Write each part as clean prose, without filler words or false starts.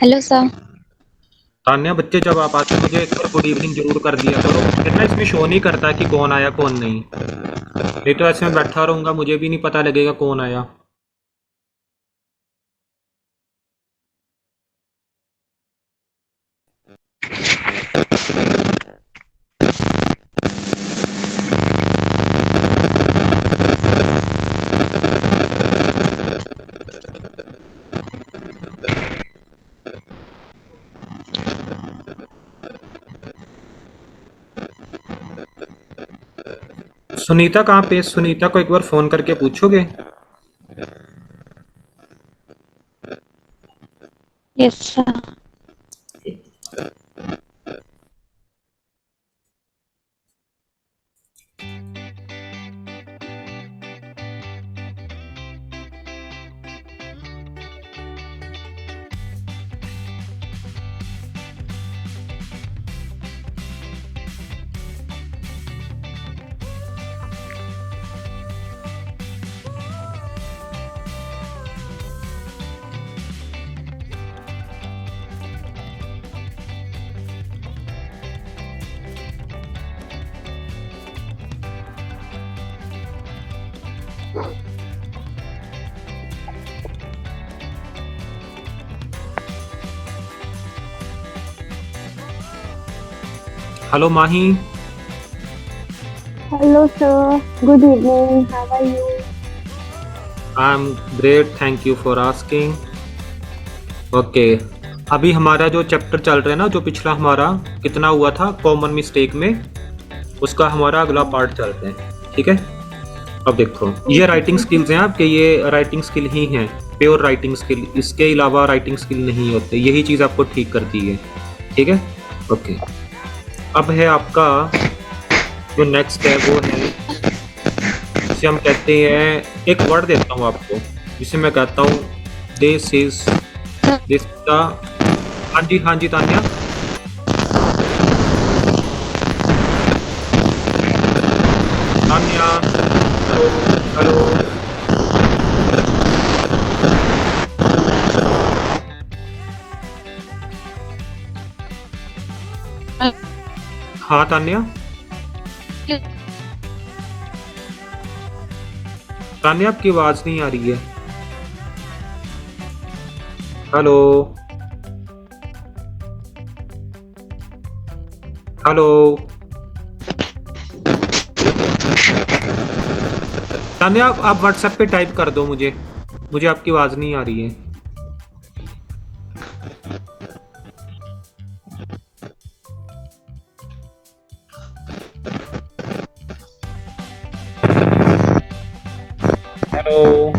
Hello sir. Tanya, बच्चे जब आप आते मुझे एक बार गुड इवनिंग जरूर कर दिया करो। फिर ना इसमें शो नहीं करता कि कौन आया कौन नहीं। नहीं तो ऐसे में बैठा रहूंगा, मुझे भी नहीं पता लगेगा कौन आया। सुनीता कहाँ पे? सुनीता को एक बार फोन करके पूछोगे? Yes sir. Hello Mahi. Hello, sir. Good evening. How are you? I am great, thank you for asking. Okay, अभी हमारा जो चैप्टर चल रहा है ना, जो पिछला हमारा कितना हुआ था कॉमन मिस्टेक में, उसका हमारा अगला पार्ट चलते हैं। ठीक है, अब देखो ये Okay, राइटिंग sir. स्किल्स हैं आपके, ये राइटिंग स्किल ही हैं, प्योर राइटिंग स्किल। इसके अलावा राइटिंग स्किल नहीं होते, यही चीज़ आपको ठीक करती है। ठीक है, ओके। अब है आपका जो नेक्स्ट है वो है, जिसे हम कहते हैं, एक वर्ड देता हूँ आपको जिसे मैं कहता हूँ दिस इज, दिस द। हाँ जी, हाँ जी तान्या। Tanya, hello, hello. हाँ तान्या, तान्या आपकी आवाज नहीं आ रही है। Hello, hello. तान्या, आप व्हाट्सएप पे टाइप कर दो मुझे, मुझे आपकी आवाज नहीं आ रही है। Hello,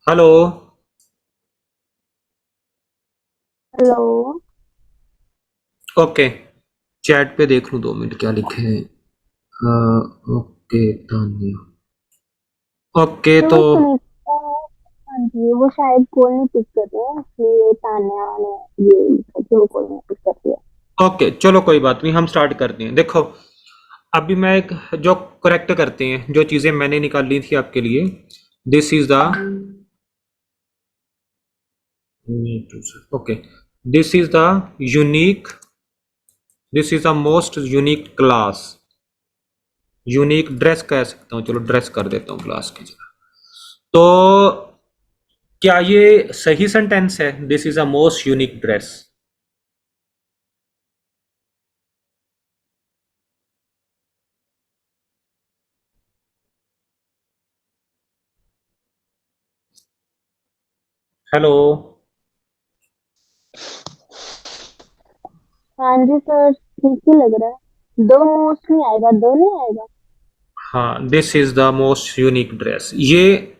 hello. Hello. Okay, chat पे देख लूँ 2 मिनट क्या लिखे हैं। ओके तान्या, ओके तो तो वो सुनीता, हाँ जी, वो शायद कॉल नहीं पिक कर रहे हैं, इसलिए तान्या ने ये लिखा कि वो कॉल नहीं पिक कर रही है। ओके, चलो कोई बात नहीं, हम स्टार्ट करते हैं। देखो, अभी मैं एक जो करेक्ट करते हैं, जो चीज़ें मैंने निकाली थी आपके लिए। This is the, okay, this is the unique, this is the most unique class. Unique dress कह सकता हूँ, चलो ड्रेस कर देता हूँ क्लास की जगह। तो क्या ये सही सेंटेंस है? This is a most unique dress. Hello, हाँ जी सर, ठीक ही लग रहा है। दो मोस्ट नहीं आएगा, दो नहीं आएगा। हाँ, this is the most unique dress, ये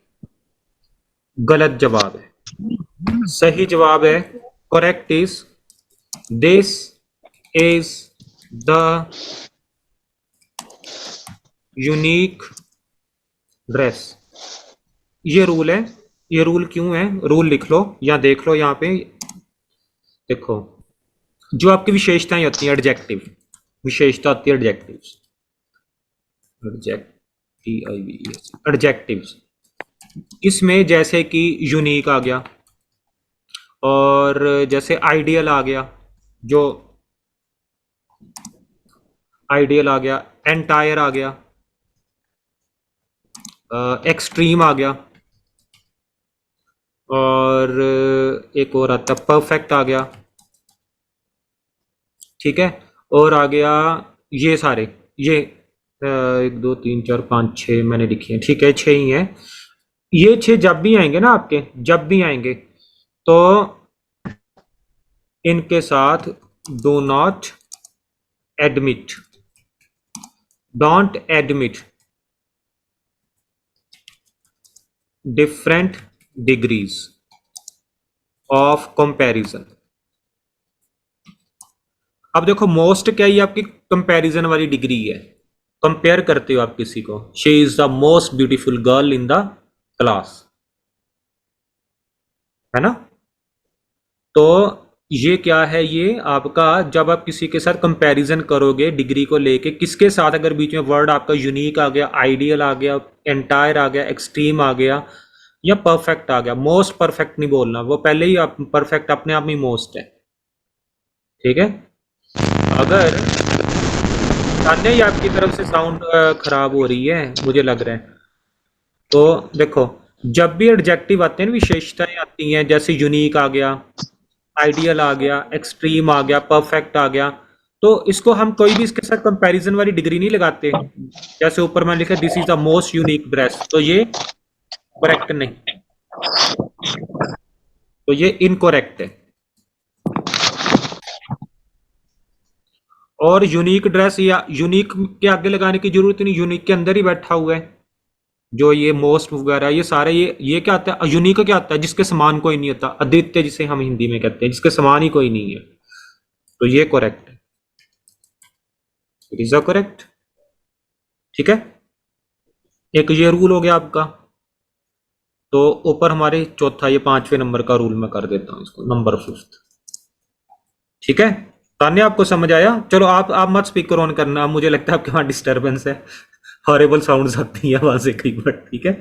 गलत जवाब है। सही जवाब है, okay. Correct is, this is the unique dress. ये रूल है। ये रूल क्यों है, रूल लिख लो या देख लो यहाँ पे। देखो, जो आपकी विशेषताएं होती हैं, एडजेक्टिव, विशेषता होती है एडजेक्टिव्स, एडजेक्टिव्स, इसमें जैसे कि यूनिक आ गया, और जैसे आइडियल आ गया, जो आइडियल आ गया, एंटायर आ गया, एक्सट्रीम आ गया, और एक और आता है परफेक्ट आ गया। ठीक है, और आ गया ये सारे, ये एक दो तीन चार पाँच छः मैंने लिखे हैं, ठीक है, छः ही हैं। ये छः जब भी आएंगे ना आपके, जब भी आएंगे, तो इनके साथ do not admit, don't admit different degrees of comparison. अब देखो, मोस्ट क्या, ये आपकी कंपैरिजन वाली डिग्री है, कंपेयर करते हो आप किसी को, she is the most beautiful girl in the class, है ना। तो ये क्या है, ये आपका, जब आप किसी के साथ कंपैरिजन करोगे डिग्री को लेके, किसके साथ, अगर बीच में वर्ड आपका यूनिक आ गया, आइडियल आ गया, एंटायर आ गया, एक्सट्रीम आ गया, या परफेक्ट आ गया, मोस्ट परफेक्ट नहीं बोलना, वो पहले ही आप परफेक्ट अपने आप में मोस्ट है। ठीक है, अगर तान्या ही आपकी तरफ से साउंड खराब हो रही है मुझे लग रहा है। तो देखो, जब भी एडजेक्टिव आते हैं ना, विशेषताएं आती हैं, जैसे यूनिक आ गया, आइडियल आ गया, एक्सट्रीम आ गया, परफेक्ट आ गया, तो इसको हम कोई भी इसके साथ कंपैरिजन वाली डिग्री नहीं लगाते। जैसे ऊपर मैंने लिखा this is the most unique dress, तो ये करेक्ट नहीं, तो ये इनकरेक्ट है। और यूनिक ड्रेस या यूनिक के आगे लगाने की जरूरत नहीं, यूनिक के अंदर ही बैठा हुआ है। जो ये मोस्ट वगैरह, ये सारे, ये क्या आता है, यूनिक क्या आता है, जिसके समान कोई नहीं होता, अद्वितीय जिसे हम हिंदी में कहते हैं, जिसके समान ही कोई नहीं है, तो ये करेक्ट है, इट इज अ करेक्ट। ठीक है, एक ये रूल हो गया आपका। तो ऊपर हमारे चौथा, ये पांचवें नंबर का रूल मैं कर देता हूँ इसको, नंबर फिफ्थ। ठीक है, तान्या आपको समझ आया। चलो आप मत स्पीकर ऑन करना, मुझे लगता है आपके वहां डिस्टरबेंस है, हॉरेबल साउंड्स आती है वहां से कई बार। ठीक है,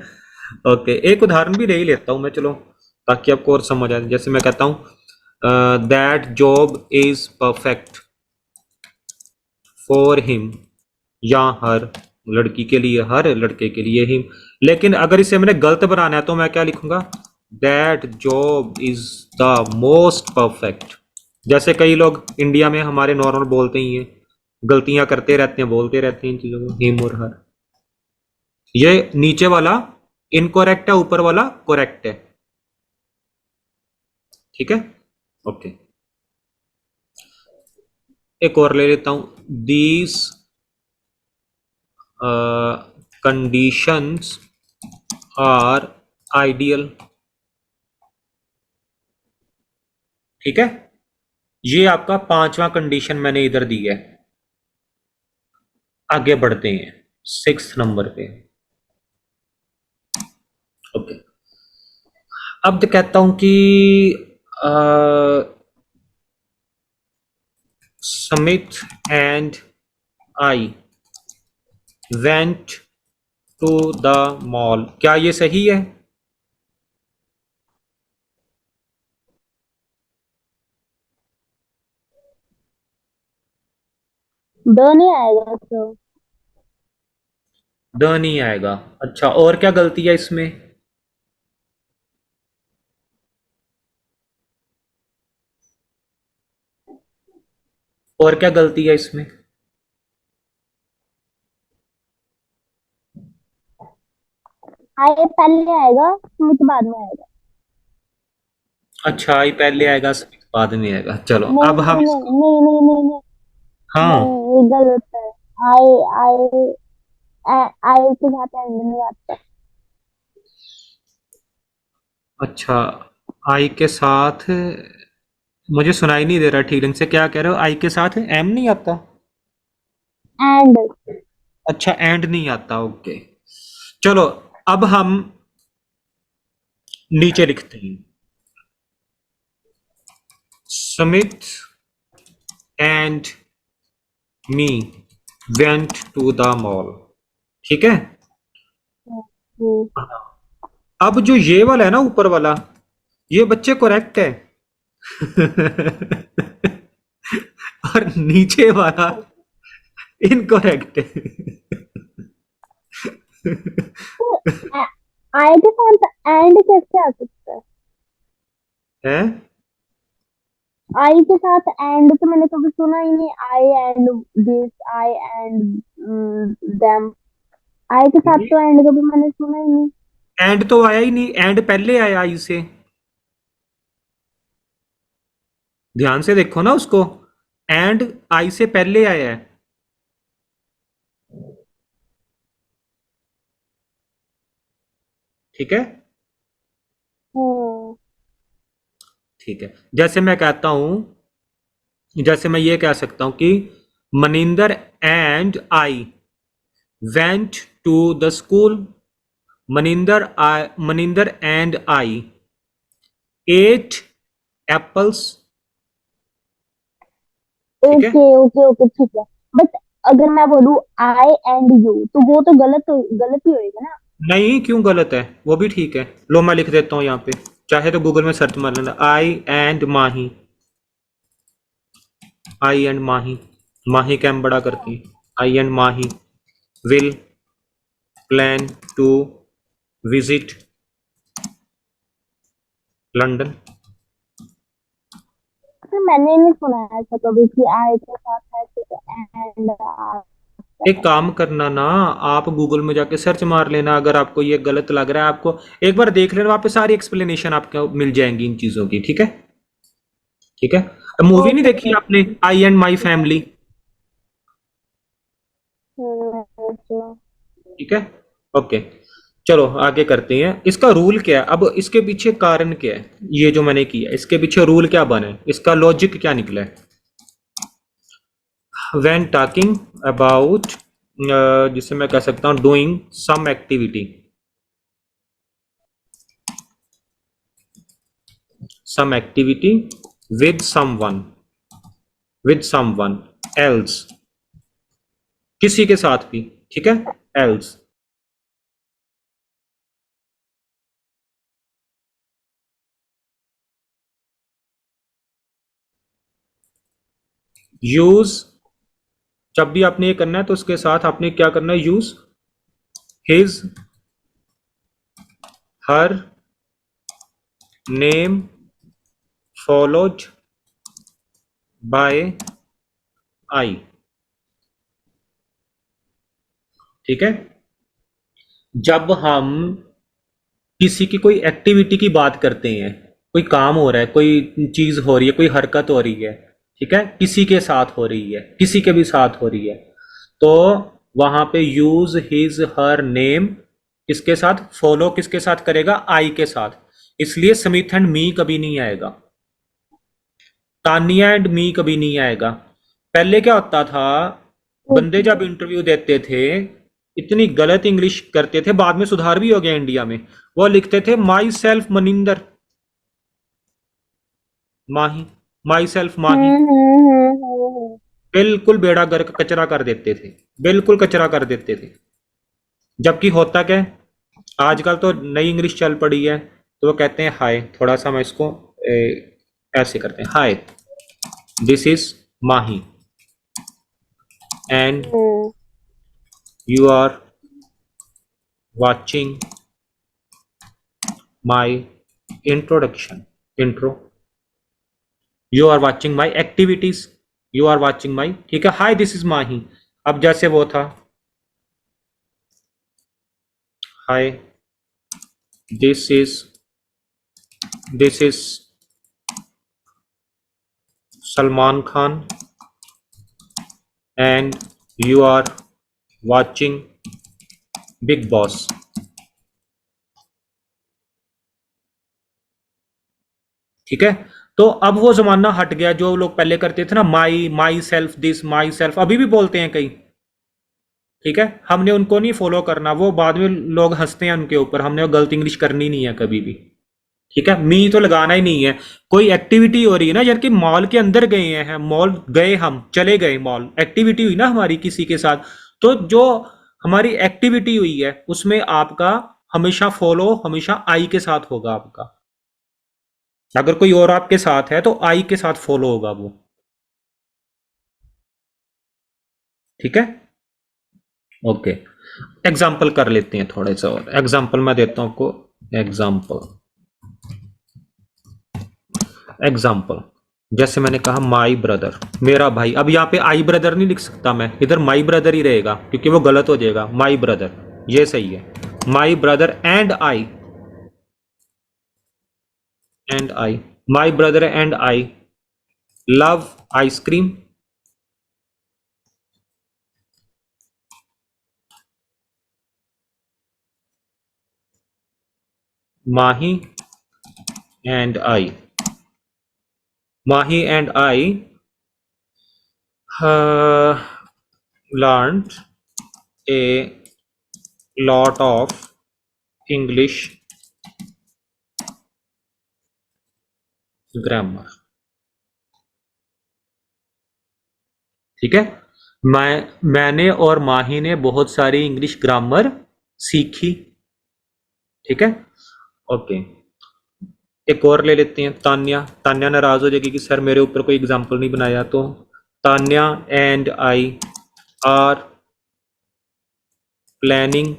ओके, एक उदाहरण भी ले ही लेता हूँ मैं, चलो, ताकि आपको और समझ आए। जैसे मैं कहता हूँ that job is perfect for him, या हर, लड़की के लिए हर, लड़के के लिए हिम। लेकिन अगर इसे मैंने गलत बनाना है तो मैं क्या लिखूंगा, that job is the most perfect. जैसे कई लोग इंडिया में हमारे नॉर्मल बोलते ही हैं, गलतियां करते रहते हैं, बोलते रहते हैं इन चीजों को, हिम और हर। ये नीचे वाला इनकरेक्ट है, ऊपर वाला करेक्ट है। ठीक है, ओके, एक और ले लेता हूं, दीज कंडीशंस आर आइडियल। ठीक है, ये आपका पांचवा कंडीशन मैंने इधर दी है। आगे बढ़ते हैं सिक्स नंबर पे। ओके, अब तो कहता हूं कि Samit and I went to the mall, क्या ये सही है। दो नहीं आएगा तो। द नहीं आएगा, अच्छा, और क्या गलती है इसमें। और क्या गलती है इसमें। आए पहले आएगा, स्मित बाद में आएगा। अच्छा, आई पहले आएगा, बाद में आएगा। चलो नहीं अब हम नहीं इसको, नहीं नहीं नहीं नहीं हाँ, नहीं, ये गलत है। आई आई आई के साथ एंड नहीं आता। अच्छा, आई के साथ, मुझे सुनाई नहीं दे रहा ठीक ढंग से, क्या कह रहे हो? आई के साथ एम नहीं आता? एंड। अच्छा, एंड नहीं आता, ओके। चलो अब हम नीचे लिखते हैं, Smith and me went to the mall. ठीक है। अब जो ये वाला है ना, ऊपर वाला, ये बच्चे करेक्ट है। और नीचे वाला इनकरेक्ट है। आई के साथ एंड कैसे आ सकता है? हैं? आई के साथ एंड तो मैंने कभी सुना ही नहीं। I and this, I and them. I के साथ तो एंड कभी मैंने सुना ही नहीं। एंड तो आया ही नहीं, एंड पहले आया आई से। ध्यान से देखो ना उसको, एंड आई से पहले आया है। ठीक है। हम्म। ठीक है, जैसे मैं कहता हूं, जैसे मैं ये कह सकता हूं कि Maninder and I went to the school. Maninder and I ate apples. ठीक है। ओके ओके ओके, ठीक है। बट अगर मैं बोलूँ आई एंड यू, तो वो तो गलत ही होएगा ना। नहीं, क्यों गलत है? वो भी ठीक है। लो मैं लिख देता हूं यहाँ पे, चाहे तो गूगल में सर्च मार लेना, I and Mahi. I and Mahi, Mahi कैम बड़ा करती है। I and Mahi will plan to visit London. तो मैंने नहीं सुना है ऐसा कभी कि आई के साथ है तो एंड आ सकता एक है। काम करना ना, आप गूगल में जाके सर्च मार लेना, अगर आपको ये गलत लग रहा है, आपको एक बार देख लेना, वहां पे सारी एक्सप्लेनेशन आपको मिल जाएंगी इन चीजों की। ठीक है। ठीक है। मूवी नहीं ओके। देखी आपने, आई एंड माई फैमिली? अच्छा। ठीक है। ओके। चलो आगे करते हैं, इसका रूल क्या है, अब इसके पीछे कारण क्या है, ये जो मैंने किया इसके पीछे रूल क्या बने, इसका लॉजिक क्या निकला है। व्हेन टॉकिंग अबाउट, जिसे मैं कह सकता हूं doing some activity, some activity with someone, with someone else, किसी के साथ भी। ठीक है। else, यूज, जब भी आपने ये करना है तो उसके साथ आपने क्या करना है, use his her name followed by I. ठीक है। जब हम किसी की कोई एक्टिविटी की बात करते हैं, कोई काम हो रहा है, कोई चीज हो रही है, कोई हरकत हो रही है, ठीक है, किसी के साथ हो रही है, किसी के भी साथ हो रही है, तो वहां पे यूज हिज हर नेम किसके साथ, फॉलो किसके साथ करेगा, आई के साथ। इसलिए स्मिथ एंड मी कभी नहीं आएगा, तानिया एंड मी कभी नहीं आएगा। पहले क्या होता था, बंदे ओके। जब इंटरव्यू देते थे, इतनी गलत इंग्लिश करते थे, बाद में सुधार भी हो गया इंडिया में, वो लिखते थे myself Maninder Mahi, myself Mahi. हम्म। बिल्कुल बेड़ा गर्क कचरा कर देते थे, बिल्कुल कचरा कर देते थे। जबकि होता क्या है, आजकल तो नई इंग्लिश चल पड़ी है, तो वो कहते हैं हाय, थोड़ा सा मैं इसको ऐसे करते हैं, hi this is Mahi and hmm. You are watching my introduction, intro, you are watching my activities, you are watching my, ठीक है, हाय दिस इज माही। अब जैसे वो था, hi this is, this is Salman Khan and you are watching Bigg Boss. ठीक है, तो अब वो जमाना हट गया जो लोग पहले करते थे ना, my self this, my self, अभी भी बोलते हैं कई। ठीक है, हमने उनको नहीं फॉलो करना, वो बाद में लोग हंसते हैं उनके ऊपर, हमने वो गलत इंग्लिश करनी नहीं है कभी भी। ठीक है, मी तो लगाना ही नहीं है। कोई एक्टिविटी हो रही है ना, यार कि मॉल के अंदर गए हैं, मॉल गए, हम चले गए मॉल, एक्टिविटी हुई ना हमारी किसी के साथ, तो जो हमारी एक्टिविटी हुई है उसमें आपका हमेशा फॉलो हमेशा आई के साथ होगा आपका। अगर कोई और आपके साथ है तो आई के साथ फॉलो होगा वो। ठीक है, ओके। एग्जाम्पल कर लेते हैं थोड़े से, और एग्जाम्पल मैं देता हूं आपको। एग्जाम्पल, एग्जाम्पल जैसे मैंने कहा माई ब्रदर, मेरा भाई। अब यहाँ पे आई ब्रदर नहीं लिख सकता मैं, इधर माई ब्रदर ही रहेगा क्योंकि वो गलत हो जाएगा। माई ब्रदर ये सही है। My brother and I, my brother and I love ice cream. Mahi and I, Mahi and I learned a lot of English grammar। ठीक है, मैंने और माही ने बहुत सारी इंग्लिश ग्रामर सीखी। ठीक है, ओके। एक और ले लेते हैं, तान्या। तान्या नाराज हो जाएगी कि सर मेरे ऊपर कोई एग्जाम्पल नहीं बनाया, तो Tanya and I R planning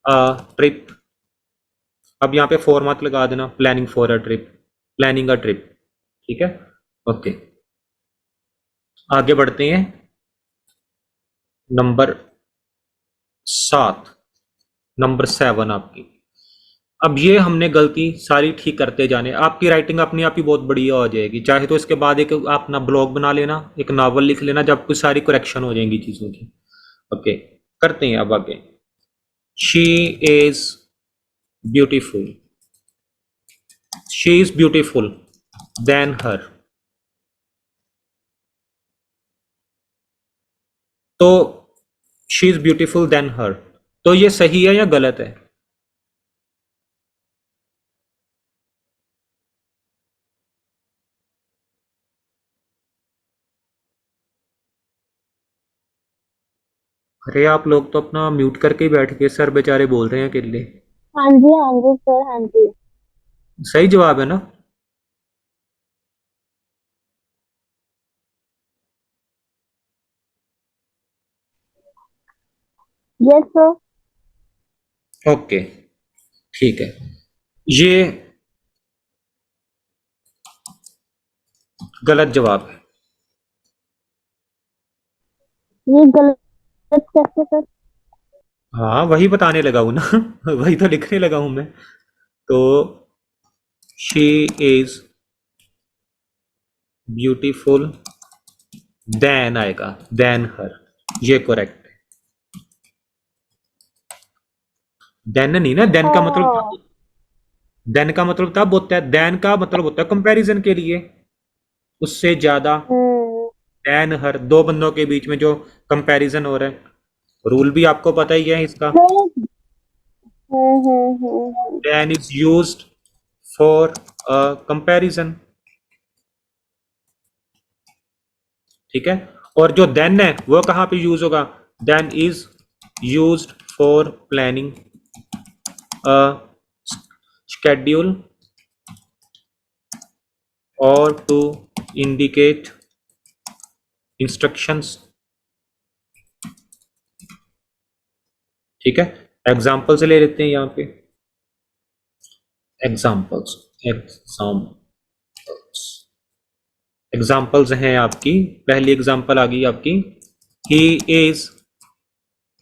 a trip. अब यहाँ पे फॉर मत लगा देना, planning for a trip, planning a trip. ठीक है, ओके। आगे बढ़ते हैं, नंबर 7, नंबर 7 आपकी। अब ये हमने गलती सारी ठीक करते जाने, आपकी राइटिंग अपनी आप ही बहुत बढ़िया हो जाएगी। चाहे तो इसके बाद एक आप अपना ब्लॉग बना लेना, एक नावल लिख लेना, जब कुछ सारी करेक्शन हो जाएंगी चीज़ों की। ओके, करते हैं अब आगे। She is beautiful, she is beautiful than her. तो she is beautiful than her, तो ये सही है या गलत है? अरे आप लोग तो अपना म्यूट करके ही बैठ के सर बेचारे बोल रहे हैं अकेले। हाँ जी सर, हाँ जी। सही जवाब है ना? Yes sir. ओके, ठीक है। ये गलत जवाब है। ये गलत कैसे सर? हाँ, वही बताने लगा हूं ना वही तो लिखने लगा हूं मैं। तो शी इज ब्यूटीफुल देन आएगा, देन हर, ये करेक्ट है। देन नहीं ना, देन का हाँ। मतलब, देन का मतलब तब होता है, देन का मतलब होता है कंपैरिजन के लिए, उससे ज्यादा। हम्म देन हर, दो बंदों के बीच में जो कंपैरिजन हो रहा है, रूल भी आपको पता ही है इसका। नहीं। हम्म। Than is used for a comparison. ठीक है, और जो देन है वो कहाँ पे यूज होगा? Then is used for planning a schedule or to indicate instructions। ठीक है, एग्जाम्पल्स ले लेते हैं यहाँ पे। एग्जाम्पल्स, एग्जाम्पल्स हैं आपकी। पहली एग्जाम्पल आ गई आपकी, ही इज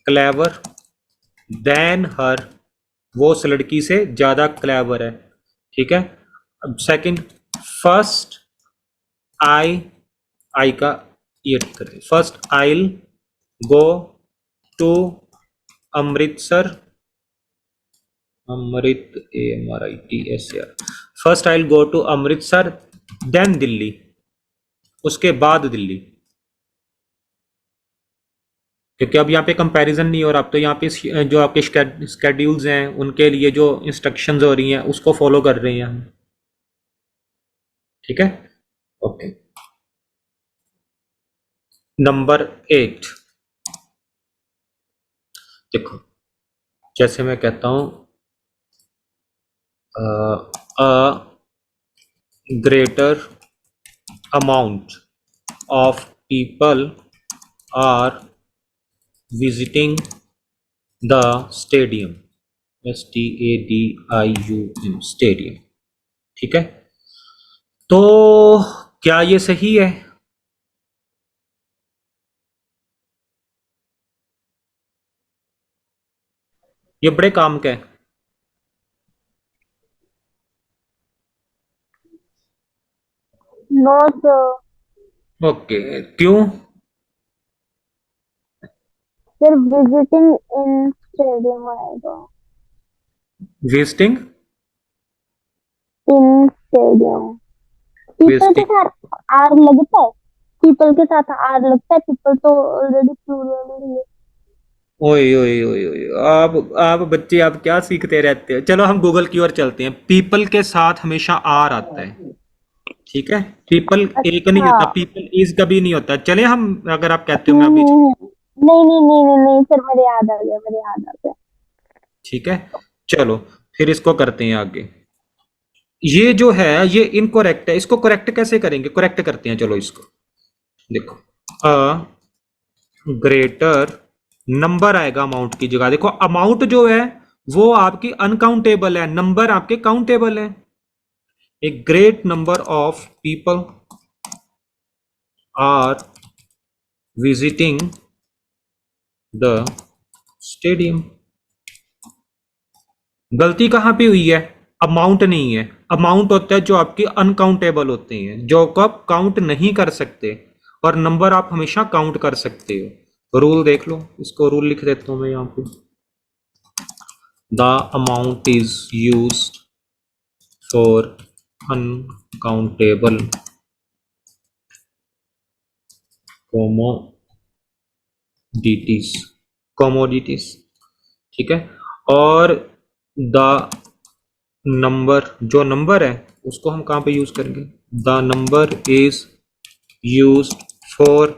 क्लेवर देन हर, वो उस लड़की से ज्यादा क्लेवर है। ठीक है, अब सेकंड, फर्स्ट आई का ये ठीक करते हैं। First I'll go to Amritsar, Amrit AMRITSR। First I go to Amritsar then Delhi, उसके बाद दिल्ली, क्योंकि अब यहाँ पे कंपैरिजन नहीं हो रहा। अब तो यहाँ पे जो आपके स्केड्यूल्स हैं उनके लिए जो इंस्ट्रक्शंस हो रही हैं उसको फॉलो कर रहे हैं हम। ठीक है, ओके। नंबर 8, देखो जैसे मैं कहता हूँ a greater amount of people are visiting the stadium, STADIUM, stadium. ठीक है, तो क्या ये सही है? ये बड़े काम का है। नो सर, ओके, क्यों? सिर्फ विजिटिंग इन स्टेडियम आएगा, विजिटिंग, इन स्टेडियम। पीपल के विजिटिंग। साथ आर लगता है, पीपल के साथ आर लगता है, पीपल तो ऑलरेडी प्लूरल है। ओए ओए ओए ओए, आप बच्चे आप क्या सीखते रहते हो? चलो हम गूगल की ओर चलते हैं। पीपल के साथ हमेशा आर आता है, ठीक है। पीपल एक नहीं अच्छा। होता, पीपल इज कभी नहीं होता। चले हम, अगर आप कहते हो मैं अभी नहीं नहीं नहीं नहीं नहीं नहीं, सर मेरे याद आ गया, मेरे याद आ गया। ठीक है, चलो फिर इसको करते हैं आगे। ये जो है ये इनकरेक्ट है, इसको करेक्ट कैसे करेंगे? करेक्ट करते हैं, चलो इसको देखो। अ ग्रेटर नंबर आएगा अमाउंट की जगह। देखो अमाउंट जो है वो आपकी अनकाउंटेबल है, नंबर आपके काउंटेबल है। A great number of people are visiting the stadium. गलती कहां पे हुई है? अमाउंट नहीं है, अमाउंट होता है जो आपके अनकाउंटेबल होते हैं, जो को आप काउंट नहीं कर सकते, और नंबर आप हमेशा काउंट कर सकते हो। रूल देख लो, इसको रूल लिख देता हूं मैं यहाँ पे। The amount is used for uncountable commodities, commodities. ठीक है, और द नंबर, जो नंबर है उसको हम कहाँ पे यूज करेंगे? The number is used for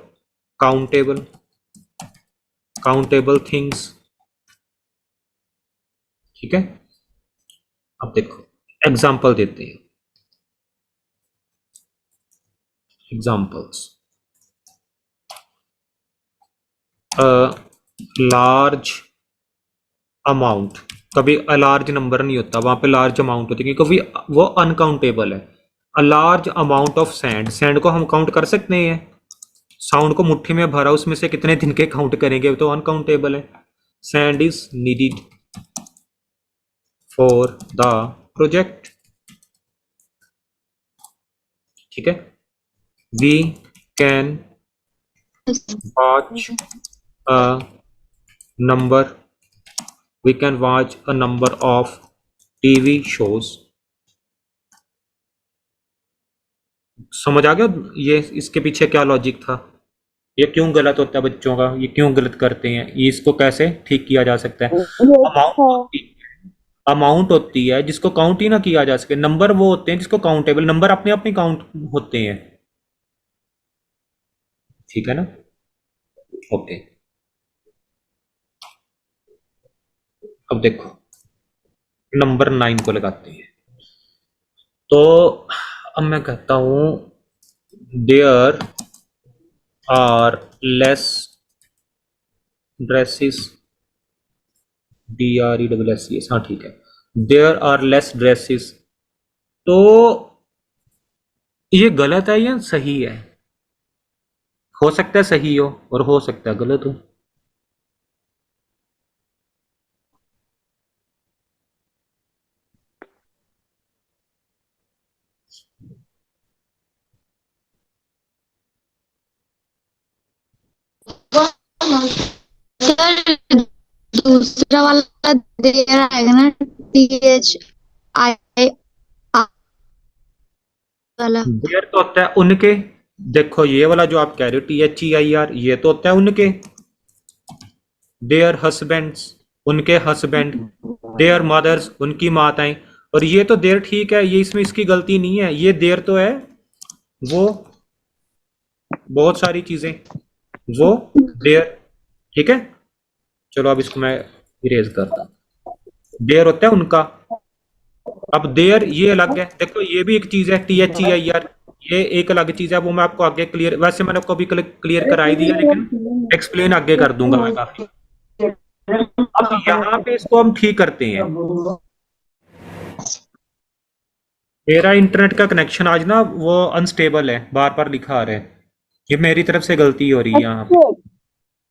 countable, countable things. ठीक है, अब देखो एग्जाम्पल देते हैं। एग्जाम्पल्स, अ लार्ज अमाउंट, कभी अ लार्ज नंबर नहीं होता, वहां पे लार्ज अमाउंट होती है क्योंकि वो अनकाउंटेबल है। A large amount of sand, sand को हम काउंट कर सकते हैं? साउंड को मुट्ठी में भरा, उसमें से कितने दिन के काउंट करेंगे? तो अनकाउंटेबल है। Sand is needed for the project. ठीक है, we can watch a number, we can watch a number of TV shows. समझ आ गया ये इसके पीछे क्या लॉजिक था? ये क्यों गलत होता है बच्चों का, ये क्यों गलत करते हैं, ये इसको कैसे ठीक किया जा सकता है? ये अमाउंट है। होती अमाउंट होती है जिसको काउंट ही ना किया जा सके। नंबर वो होते हैं जिसको काउंटेबल, नंबर अपने अपने काउंट होते हैं। ठीक है ना, ओके। अब देखो नंबर 9 को लगाते हैं। तो अब मैं कहता हूं there are less dresses, DRESSES, हाँ ठीक है। देयर आर लेस ड्रेसेस, तो ये गलत है या सही है? हो सकता है सही हो और हो सकता है गलत हो। सर दूसरा वाला देर आएगा ना, THI वाला। देयर तो होता है उनके। देखो ये वाला जो आप कह रहे हो THEIR, ये तो होता है उनके। देयर हस्बैंड्स, उनके हस्बैंड। देयर मदर्स, उनकी माताएं। और ये तो देयर ठीक है, ये इसमें इसकी गलती नहीं है। ये देयर तो है वो बहुत सारी चीजें, वो देयर। ठीक है, चलो अब इसको मैं इरेज करता हूँ। देयर होता है उनका। अब देयर ये अलग है। देखो ये भी एक चीज है THEIR, ये एक अलग चीज है। वो मैं आपको आगे क्लियर, वैसे मैंने आपको अभी क्लियर करा ही दिया, लेकिन एक्सप्लेन आगे कर दूंगा मैं काफी। अब यहाँ पे इसको हम ठीक करते हैं। मेरा इंटरनेट का कनेक्शन आज ना वो अनस्टेबल है, बार बार लिखा आ रहा है। ये मेरी तरफ से गलती हो रही है यहाँ पे। अच्छा।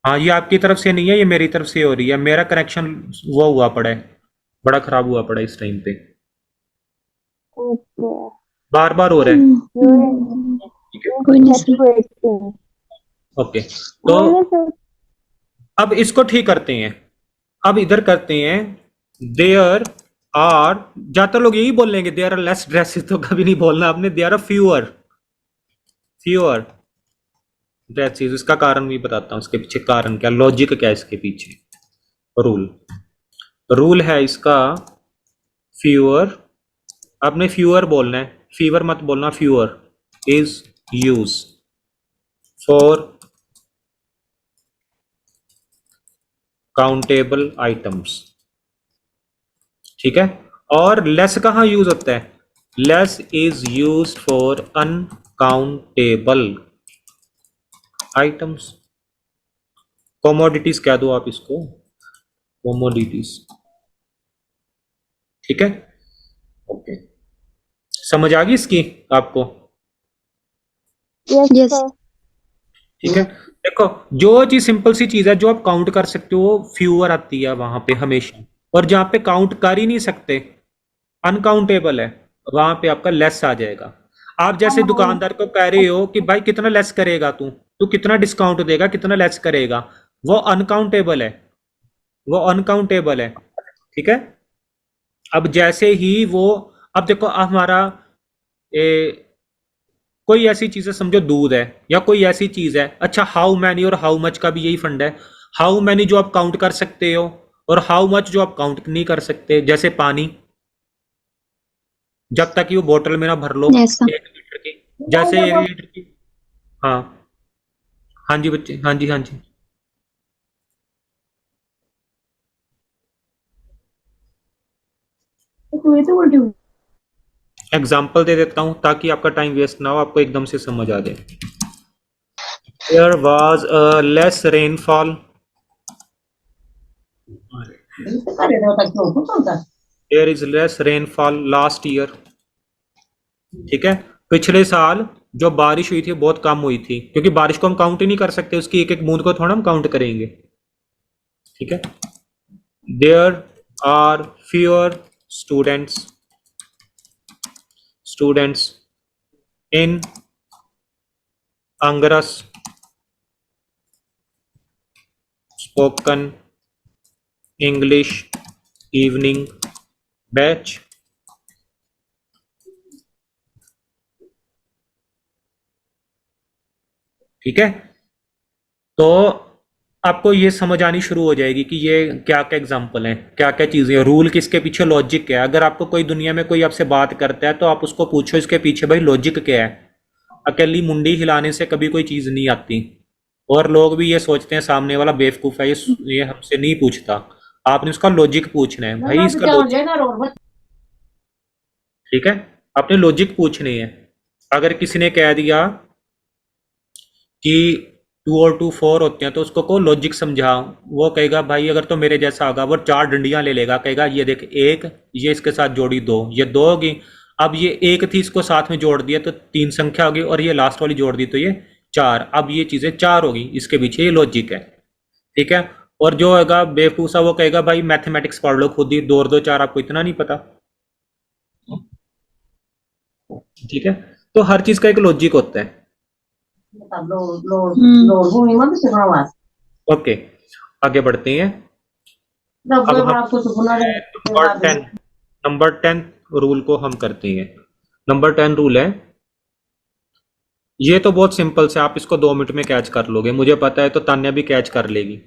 हाँ, ये आपकी तरफ से नहीं है, ये मेरी तरफ से हो रही है। मेरा कनेक्शन वो हुआ पड़ा है, बड़ा खराब हुआ पड़ा है इस टाइम पे, ओके। बार बार हो रहा है। ठीक है, कोई नहीं सर। ओके। तो अब इसको ठीक करते हैं। अब इधर करते हैं। देयर आर, ज्यादातर लोग यही बोलेंगे देयर आर लेस ड्रेसेस, तो कभी नहीं बोलना आपने। There are fewer, fewer dresses. इसका कारण भी बताता हूँ, इसके पीछे कारण क्या, लॉजिक क्या है इसके पीछे। रूल, रूल है इसका फ्यूअर। आपने फ्यूअर बोलना है, फीवर मत बोलना। Fewer is use for countable items. ठीक है। और लेस कहाँ यूज होता है? Less is use for uncountable items. Commodities कह दो आप इसको, कॉमोडिटीज। ठीक है, ओके। समझ आ गई इसकी आपको? यस। ठीक है। देखो जो चीज सिंपल सी चीज है जो आप काउंट कर सकते हो, फ्यूअर आती है वहां पे हमेशा। और जहां पे काउंट कर ही नहीं सकते, अनकाउंटेबल है, वहां पे आपका लेस आ जाएगा। आप जैसे दुकानदार को कह रहे हो कि भाई कितना लेस करेगा तू, तू कितना डिस्काउंट देगा, कितना लेस करेगा, वो अनकाउंटेबल है, वो अनकाउंटेबल है। ठीक है। अब जैसे ही वो, अब देखो हमारा कोई ऐसी चीज है, समझो दूध है या कोई ऐसी चीज है। अच्छा, हाउ मैनी और हाउ मच का भी यही फंड है। हाउ मैनी जो आप काउंट कर सकते हो, और हाउ मच जो आप काउंट नहीं कर सकते। जैसे पानी, जब तक कि वो बोतल में ना भर लो यस सर। 1 लीटर की। जैसे 1 लीटर की, हाँ हाँ जी बच्चे, हाँ जी हाँ जी। एग्जाम्पल दे देता हूँ ताकि आपका टाइम वेस्ट ना हो, आपको एकदम से समझ आ जाए। There was a less rainfall, there is less rainfall last year. ठीक है। पिछले साल जो बारिश हुई थी बहुत कम हुई थी, क्योंकि बारिश को हम काउंट ही नहीं कर सकते, उसकी एक एक बूंद को थोड़ा हम काउंट करेंगे। ठीक है। There are fewer students, students इन अंगरस स्पोकन इंग्लिश इवनिंग बैच। ठीक है। तो आपको ये समझ आनी शुरू हो जाएगी कि ये क्या क्या एग्जाम्पल हैं, क्या क्या चीजें हैं, रूल किसके पीछे, लॉजिक क्या है। अगर आपको कोई दुनिया में कोई आपसे बात करता है तो आप उसको पूछो इसके पीछे भाई लॉजिक क्या है। अकेली मुंडी हिलाने से कभी कोई चीज नहीं आती। और लोग भी ये सोचते हैं सामने वाला बेवकूफ है, ये हमसे नहीं पूछता। आपने उसका लॉजिक पूछना है भाई, इसका लॉजिक। ठीक है, आपने लॉजिक पूछनी है। अगर किसी ने कह दिया कि 2 और 2 4 होते हैं तो उसको को लॉजिक समझाओ, वो कहेगा भाई अगर तो मेरे जैसा होगा, वो 4 डंडियां ले लेगा, कहेगा ये देख एक, ये इसके साथ जोड़ी 2, ये 2 होगी। अब ये एक थी, इसको साथ में जोड़ दिया तो 3 संख्या होगी, और ये लास्ट वाली जोड़ दी तो ये 4। अब ये चीजें 4 होगी, इसके पीछे ये लॉजिक है। ठीक है। और जो होगा बेवकूफ सा वो कहेगा भाई मैथमेटिक्स पढ़ लो खुद ही, 2 और 2 4 आपको इतना नहीं पता। ठीक है। तो हर चीज का एक लॉजिक होता है। ओके, आगे बढ़ते हैं। अब हम नंबर 10 रूल को हम करते हैं। नंबर 10 रूल है, ये तो बहुत सिंपल से, आप इसको 2 मिनट में कैच कर लोगे, मुझे पता है, तो तान्या भी कैच कर लेगी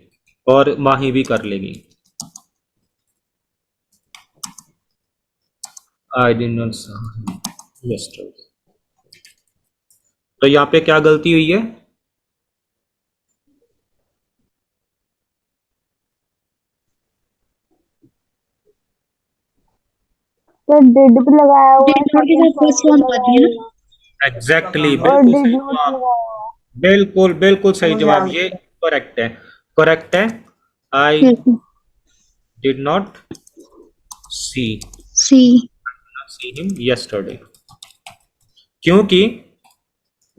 और माही भी कर लेगी। I did not yesterday. तो यहाँ पे क्या गलती हुई है? तो डिड भी लगाया हुआ है, डिड के साथ फर्स्ट फॉर्म आती है ना। एग्जैक्टली, और बिल्कुल डिड सही नॉट जवाब, लगाया हुआ है। बिल्कुल बिल्कुल सही जवाब, ये करेक्ट है, करेक्ट है। I yes did not see see. See him yesterday, क्योंकि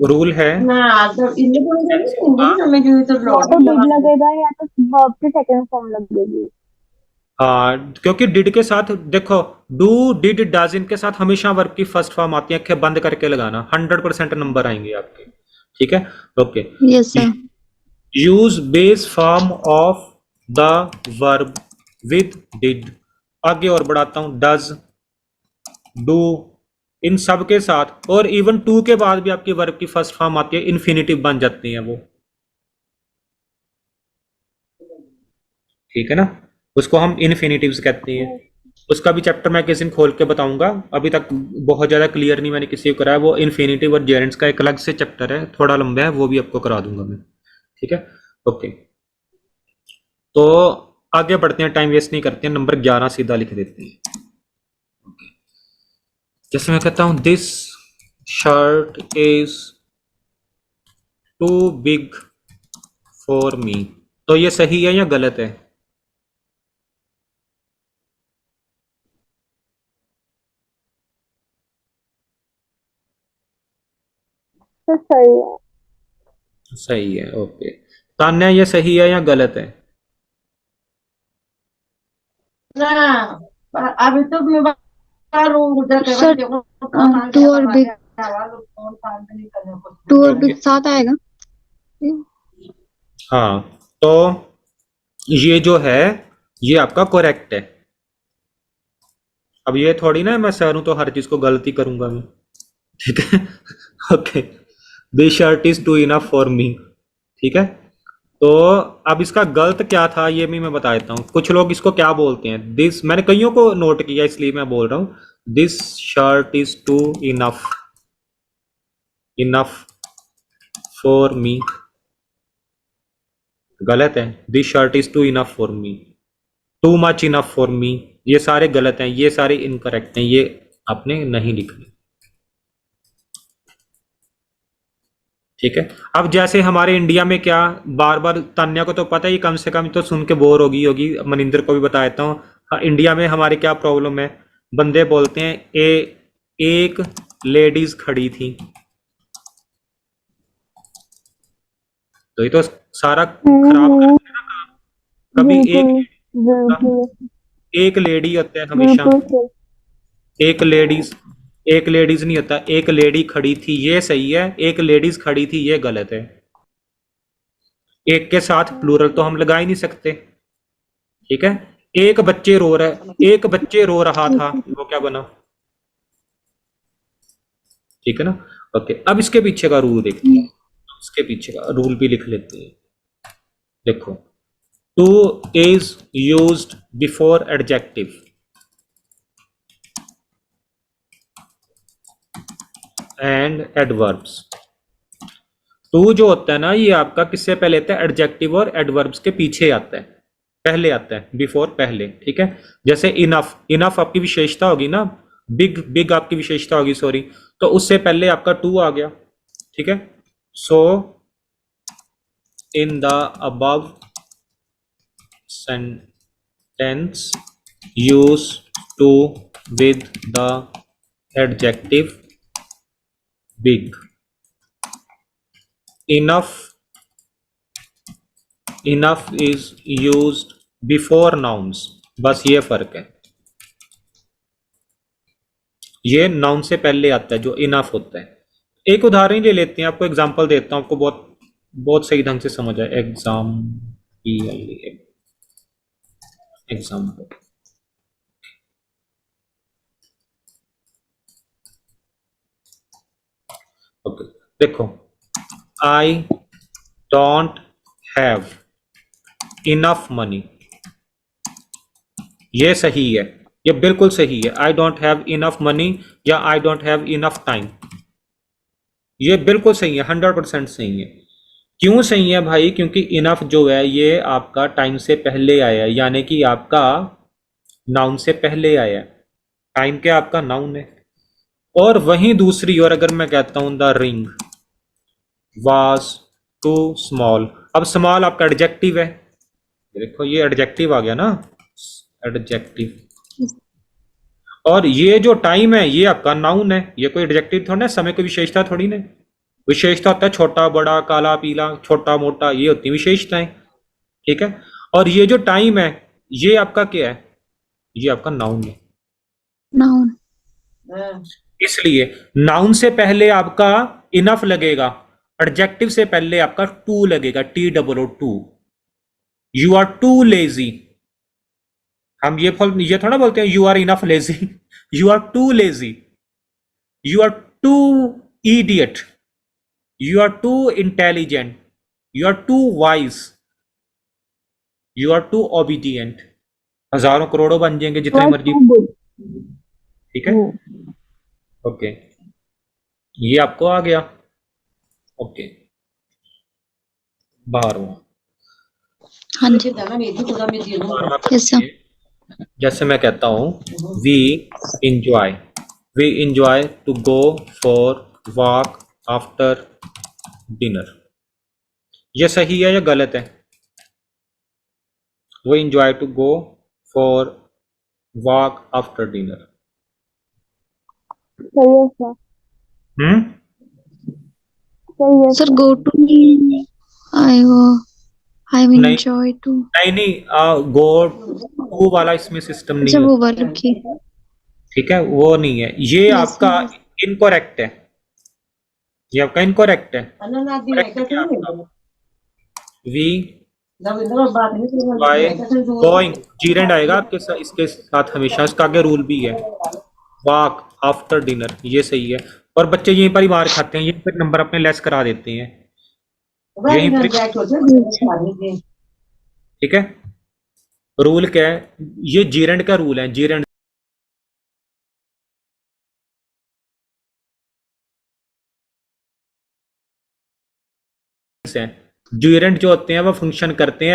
रूल है या तो डिड लगेगा या तो वर्ब की सेकंड फॉर्म लगेगी। हाँ, क्योंकि डिड के साथ देखो, डू डिड डज इनके साथ हमेशा वर्ब की फर्स्ट फॉर्म आती है, आंखें बंद करके लगाना, 100% नंबर आएंगे आपके। ठीक है, okay. Yes sir. Use base form of the verb with did, आगे और बढ़ाता हूं, डज, डू, इन सब के साथ, और इवन टू के बाद भी आपकी वर्ब की फर्स्ट फॉर्म आती है, इन्फिनिटिव बन जाती है वो। ठीक है ना, उसको हम इन्फिनिटिव्स कहते हैं। उसका भी चैप्टर मैं किसी दिन खोल के बताऊंगा, अभी तक बहुत ज़्यादा क्लियर नहीं मैंने किसी को कराया, वो इन्फिनिटिव और जेरेंट्स का एक अलग से चैप्टर है, थोड़ा लंबा है, वो भी आपको करा दूंगा मैं। ठीक है, ओके। तो आगे बढ़ते हैं, टाइम वेस्ट नहीं करते हैं, नंबर 11 सीधा लिख देते हैं। जैसे मैं कहता हूं, this shirt is too big for me, तो ये सही है या गलत है? तो सही है। सही है, ओके। तान्या, ये सही है या गलत है? ना अभी तो मैं रूम गुजर के सर टू और बिग साथ आएगा। हाँ, तो ये जो है, ये आपका करेक्ट है। अब ये थोड़ी ना मैं सर हूं तो हर चीज को गलती करूंगा मैं। ठीक है, okay. This shirt is too enough for me. ठीक है, तो अब इसका गलत क्या था ये भी मैं बता देता हूँ। कुछ लोग इसको क्या बोलते हैं, दिस, मैंने कईयों को नोट किया इसलिए मैं बोल रहा हूँ, this shirt is too enough, enough for me, गलत है। This shirt is too enough for me, too much enough for me, ये सारे गलत हैं, ये सारे इनकरेक्ट हैं, ये आपने नहीं लिखने। ठीक है, अब जैसे हमारे इंडिया में क्या, बार बार तान्या को तो पता है, ये कम से कम तो सुन के बोर होगी, मनिंदर को भी बता देता हूँ। हाँ, इंडिया में हमारे क्या प्रॉब्लम है, बंदे बोलते हैं एक लेडीज खड़ी थी, तो ये तो सारा खराब कर देना काम। कभी एक लेडी होता है हमेशा, एक लेडीज, एक लेडीज नहीं होता, एक लेडी खड़ी थी, ये सही है, एक लेडीज खड़ी थी ये गलत है। एक के साथ प्लूरल तो हम लगा ही नहीं सकते। ठीक है, एक बच्चे रो रहा, एक बच्चे रो रहा था, वो क्या बना? ठीक है ना, ओके। अब इसके पीछे का रूल देखते हैं, इसके पीछे का रूल भी लिख लेते हैं। देखो, too is used before adjective and adverbs. Too जो होता है ना, ये आपका किससे पहले आता है? एडजेक्टिव और एडवर्ब्स के पीछे आता है, पहले आता है, बिफोर पहले। ठीक है, जैसे इनफ, इनफ आपकी विशेषता होगी ना, बिग, बिग आपकी विशेषता होगी, सॉरी, तो उससे पहले आपका टू आ गया। ठीक है, so in the above sentence use to with the adjective big, enough, enough is used before nouns, बस ये फर्क है, ये नाउन से पहले आता है जो इनफ होता है। एक उदाहरण ले लेते हैं, आपको एग्जांपल देता हूं, आपको बहुत बहुत सही ढंग से समझ आए। एग्जाम्पल। ओके, देखो, I don't have enough money, ये सही है, ये बिल्कुल सही है। I don't have enough money या I don't have enough time, ये बिल्कुल सही है, 100% सही है। क्यों सही है भाई? क्योंकि इनफ जो है ये आपका टाइम से पहले आया है, यानी कि आपका नाउन से पहले आया है। टाइम क्या आपका नाउन है। और वहीं दूसरी ओर अगर मैं कहता हूं the ring was too small, अब स्मॉल आपका एडजेक्टिव है, देखो ये एडजेक्टिव आ गया ना, एडजेक्टिव। और ये जो टाइम है ये आपका नाउन है, ये कोई एडजेक्टिव थोड़ा ना, समय की विशेषता थोड़ी ना। विशेषता होता है छोटा बड़ा काला पीला छोटा मोटा, ये होती है विशेषताएं। ठीक है, और ये जो टाइम है ये आपका क्या है? ये आपका नाउन है। नाउन। इसलिए नाउन से पहले आपका इनफ लगेगा, एडजेक्टिव से पहले आपका टू लगेगा, TOO। You are too lazy, हम ये थोड़ा बोलते हैं you are enough lazy. You are too lazy, you are too idiot, you are too intelligent, you are too wise, you are too obedient. हजारों करोड़ों बन जाएंगे जितने was मर्जी। too good. ठीक है, ओके, ये आपको आ गया। ओके, 12वां। हाँ जी। Yes, sir. जैसे मैं कहता हूं enjoy we enjoy to go for walk after dinner, ये सही है या गलत है? We enjoy to go for walk after dinner. सही है सर, हम्म, सही है Sir, sir. go to me. I will नहीं enjoy to. नहीं नहीं, गो टू वाला इसमें सिस्टम नहीं अच्छा वो होता। वाला की। ठीक है, वो नहीं है, ये Yes, आपका sir. इनकोरेक्ट है, ये आपका इनकोरेक्ट है। करेक्ट क्या आपका? वी बाय गोइंग, जीरेंड आएगा आपके साथ, इसके साथ हमेशा, इसका आगे रूल भी है, वॉक आफ्टर डिनर, ये सही है। और बच्चे यहीं पर ही मार खाते हैं, यहीं पर नंबर अपने लेस करा देते हैं, यहीं पर। ठीक है, रूल क्या है? ये जीरेंड का रूल है, जीरेंड है। जीरेंड जो होते हैं वो फंक्शन करते हैं